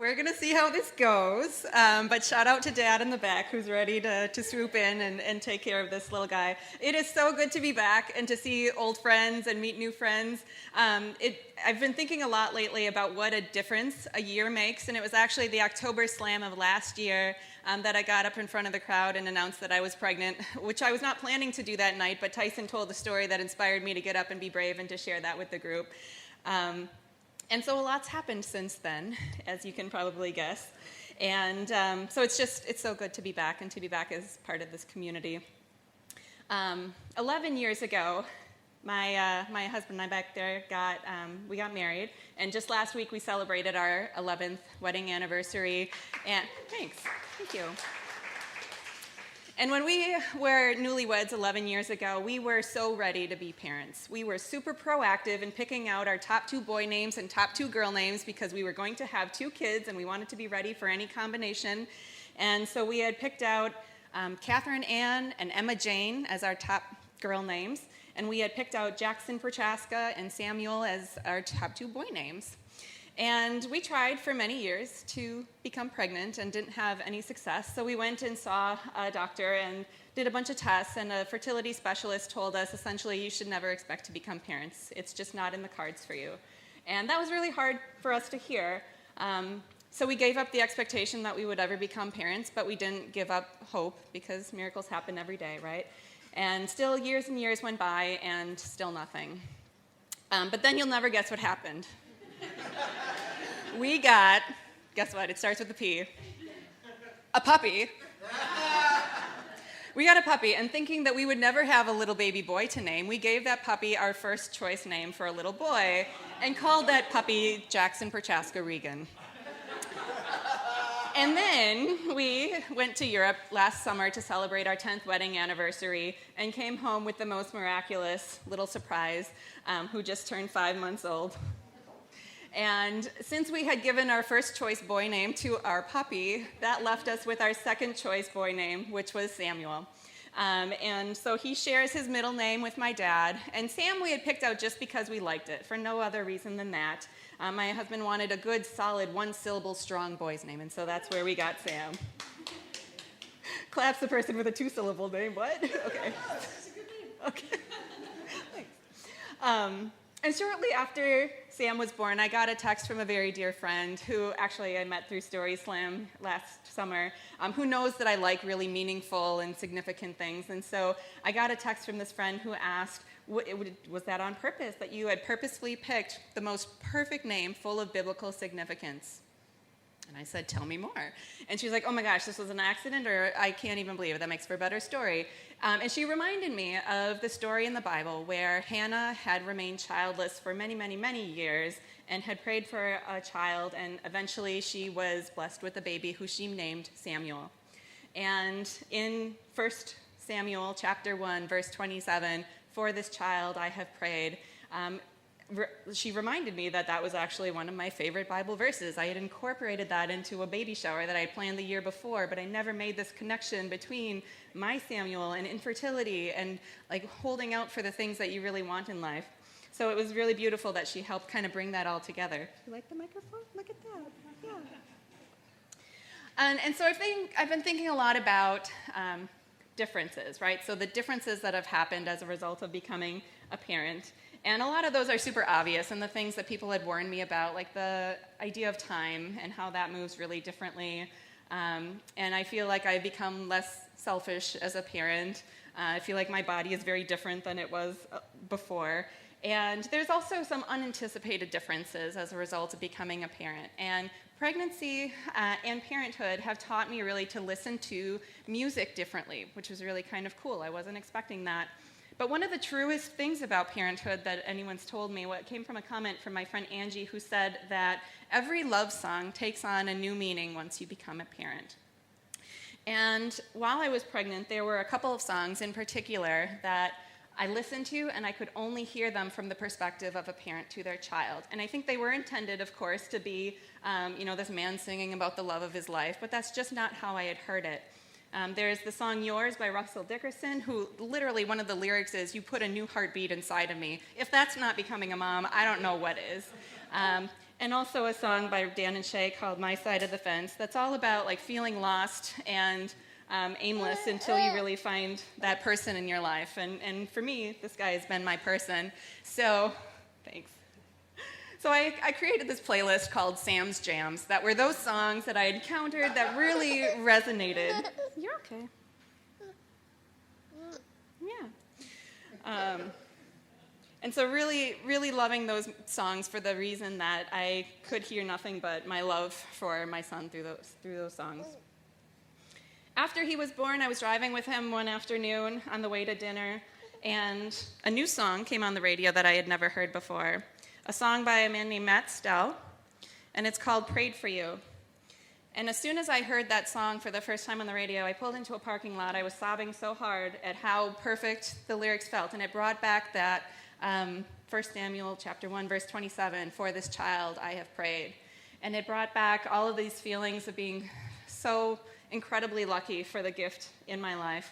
We're going to see how this goes, but shout out to Dad in the back who's ready to swoop in and take care of this little guy. It is so good to be back and to see old friends and meet new friends. I've been thinking a lot lately about what a difference a year makes, and it was actually the October Slam of last year that I got up in front of the crowd and announced that I was pregnant, which I was not planning to do that night, but Tyson told the story that inspired me to get up and be brave and to share that with the group. And so a lot's happened since then, as you can probably guess. And so it's so good to be back and to be back as part of this community. 11 years ago, my husband and I back there we got married. And just last week we celebrated our 11th wedding anniversary. And thank you. And when we were newlyweds 11 years ago, we were so ready to be parents. We were super proactive in picking out our top 2 boy names and top 2 girl names because we were going to have 2 kids and we wanted to be ready for any combination. And so we had picked out Catherine Ann and Emma Jane as our top girl names. And we had picked out Jackson Prochaska and Samuel as our top 2 boy names. And we tried for many years to become pregnant and didn't have any success. So we went and saw a doctor and did a bunch of tests, and a fertility specialist told us essentially you should never expect to become parents. It's just not in the cards for you. And that was really hard for us to hear. So we gave up the expectation that we would ever become parents, but we didn't give up hope because miracles happen every day, right? And still years and years went by and still nothing. But then you'll never guess what happened. We got, guess what? It starts with a P. A puppy. We got a puppy, and thinking that we would never have a little baby boy to name, we gave that puppy our first choice name for a little boy and called that puppy Jackson Prochaska Regan. And then we went to Europe last summer to celebrate our 10th wedding anniversary and came home with the most miraculous little surprise, who just turned 5 months old. And since we had given our first choice boy name to our puppy, that left us with our second choice boy name, which was Samuel. And so he shares his middle name with my dad. And Sam we had picked out just because we liked it, for no other reason than that. My husband wanted a good, solid, one-syllable, strong boy's name, and so that's where we got Sam. Claps the person with a 2-syllable name. What? Okay. That's a good name. Okay. Thanks. And shortly after Sam was born, I got a text from a very dear friend who actually I met through Story Slam last summer, who knows that I like really meaningful and significant things. And so I got a text from this friend who asked, was that on purpose, that you had purposefully picked the most perfect name full of biblical significance? And I said, tell me more. And she was like, oh my gosh, this was an accident, or I can't even believe it. That makes for a better story. And she reminded me of the story in the Bible where Hannah had remained childless for many, many, many years and had prayed for a child, and eventually she was blessed with a baby who she named Samuel. And in 1 Samuel chapter 1, verse 27, for this child I have prayed, she reminded me that that was actually one of my favorite Bible verses. I had incorporated that into a baby shower that I had planned the year before, but I never made this connection between my Samuel and infertility and like holding out for the things that you really want in life. So it was really beautiful that she helped kind of bring that all together. You like the microphone? Look at that. Yeah. And so I've been thinking a lot about differences, right? So the differences that have happened as a result of becoming a parent. And a lot of those are super obvious, and the things that people had warned me about, like the idea of time and how that moves really differently. And I feel like I've become less selfish as a parent. I feel like my body is very different than it was before. And there's also some unanticipated differences as a result of becoming a parent. And pregnancy and parenthood have taught me really to listen to music differently, which was really kind of cool. I wasn't expecting that. But one of the truest things about parenthood that anyone's told me, what came from a comment from my friend Angie, who said that every love song takes on a new meaning once you become a parent. And while I was pregnant, there were a couple of songs in particular that I listened to, and I could only hear them from the perspective of a parent to their child. And I think they were intended, of course, to be, this man singing about the love of his life, but that's just not how I had heard it. There's the song Yours by Russell Dickerson, who literally one of the lyrics is, you put a new heartbeat inside of me. If that's not becoming a mom, I don't know what is. and also a song by Dan and Shay called My Side of the Fence that's all about like feeling lost and aimless until you really find that person in your life. And for me, this guy has been my person. So, thanks. So I created this playlist called Sam's Jams that were those songs that I had encountered that really resonated. You're okay. Yeah. And so really, really loving those songs for the reason that I could hear nothing but my love for my son through those songs. After he was born, I was driving with him one afternoon on the way to dinner, and a new song came on the radio that I had never heard before. A song by a man named Matt Stell, and it's called Prayed for You. And as soon as I heard that song for the first time on the radio, I pulled into a parking lot. I was sobbing so hard at how perfect the lyrics felt, and it brought back that 1 Samuel chapter 1, verse 27, for this child I have prayed. And it brought back all of these feelings of being so incredibly lucky for the gift in my life.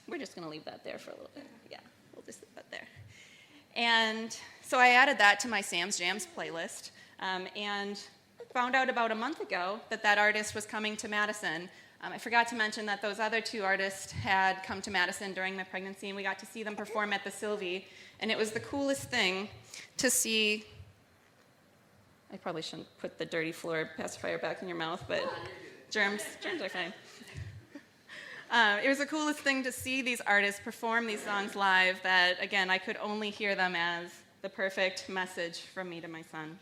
We're just going to leave that there for a little bit. Yeah, we'll just leave that there. And so I added that to my Sam's Jams playlist, and found out about a month ago that artist was coming to Madison. I forgot to mention that those other two artists had come to Madison during my pregnancy, and we got to see them perform at the Sylvie, and it was the coolest thing to see. I probably shouldn't put the dirty floor pacifier back in your mouth, but germs are fine. It was the coolest thing to see these artists perform these songs live that, again, I could only hear them as the perfect message from me to my son.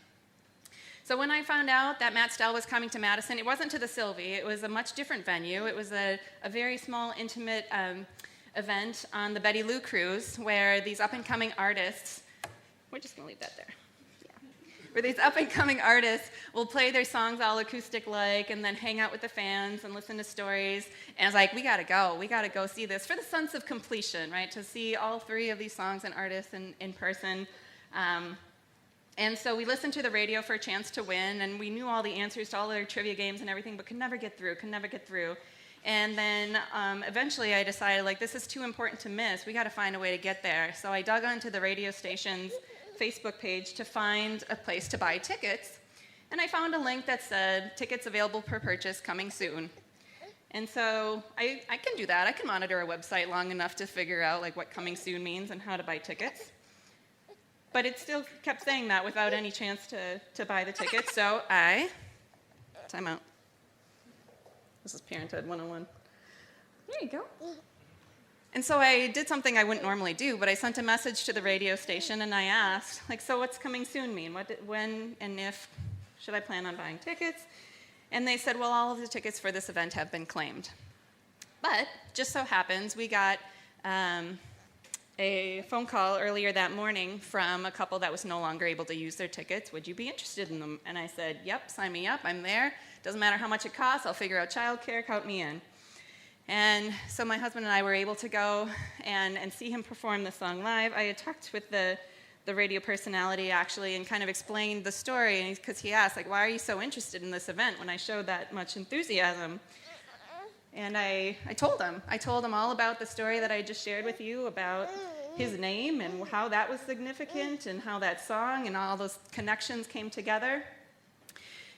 So when I found out that Matt Stell was coming to Madison, it wasn't to the Sylvie. It was a much different venue. It was a very small, intimate event on the Betty Lou cruise where these up-and-coming artists, we're just going to leave that there. Where these up-and-coming artists will play their songs all acoustic-like and then hang out with the fans and listen to stories. And I was like, we got to go see this for the sense of completion, right? To see all three of these songs and artists in person. And so we listened to the radio for a chance to win, and we knew all the answers to all their trivia games and everything, but could never get through. And then eventually I decided, like, this is too important to miss. We got to find a way to get there. So I dug onto the radio station's Facebook page to find a place to buy tickets, and I found a link that said tickets available per purchase coming soon. And so I can do that. I can monitor a website long enough to figure out like what coming soon means and how to buy tickets. But it still kept saying that without any chance to buy the tickets. So time out. This is Parenthood 101. There you go. And so I did something I wouldn't normally do, but I sent a message to the radio station and I asked, like, so what's coming soon mean? When and if should I plan on buying tickets? And they said, well, all of the tickets for this event have been claimed. But just so happens we got a phone call earlier that morning from a couple that was no longer able to use their tickets. Would you be interested in them? And I said, yep, sign me up. I'm there. Doesn't matter how much it costs. I'll figure out childcare. Count me in. And so my husband and I were able to go and see him perform the song live. I had talked with the radio personality, actually, and kind of explained the story, because he asked, like, why are you so interested in this event when I showed that much enthusiasm? And I told him. I told him all about the story that I just shared with you about his name and how that was significant and how that song and all those connections came together.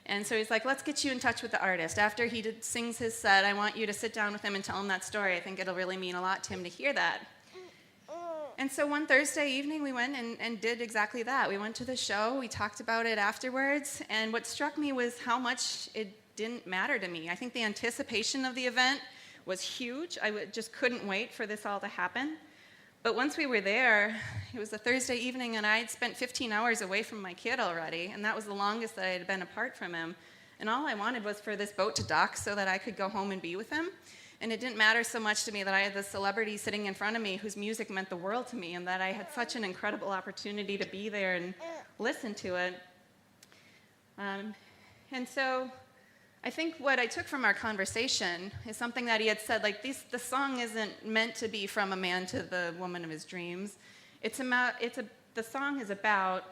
And so he's like, let's get you in touch with the artist. After he sings his set, I want you to sit down with him and tell him that story. I think it'll really mean a lot to him to hear that. And so one Thursday evening, we went and did exactly that. We went to the show. We talked about it afterwards. And what struck me was how much it didn't matter to me. I think the anticipation of the event was huge. I just couldn't wait for this all to happen. But once we were there, it was a Thursday evening, and I had spent 15 hours away from my kid already, and that was the longest that I had been apart from him. And all I wanted was for this boat to dock so that I could go home and be with him. And it didn't matter so much to me that I had this celebrity sitting in front of me whose music meant the world to me, and that I had such an incredible opportunity to be there and listen to it. And so I think what I took from our conversation is something that he had said, like, the song isn't meant to be from a man to the woman of his dreams. The song is about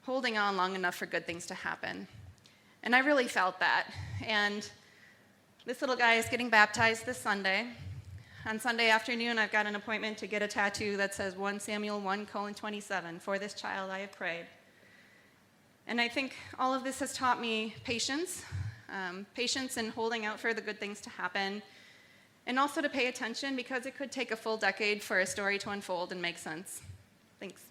holding on long enough for good things to happen. And I really felt that. And this little guy is getting baptized this Sunday. On Sunday afternoon, I've got an appointment to get a tattoo that says 1 Samuel 1:27, for this child I have prayed. And I think all of this has taught me patience, patience in holding out for the good things to happen, and also to pay attention because it could take a full decade for a story to unfold and make sense. Thanks.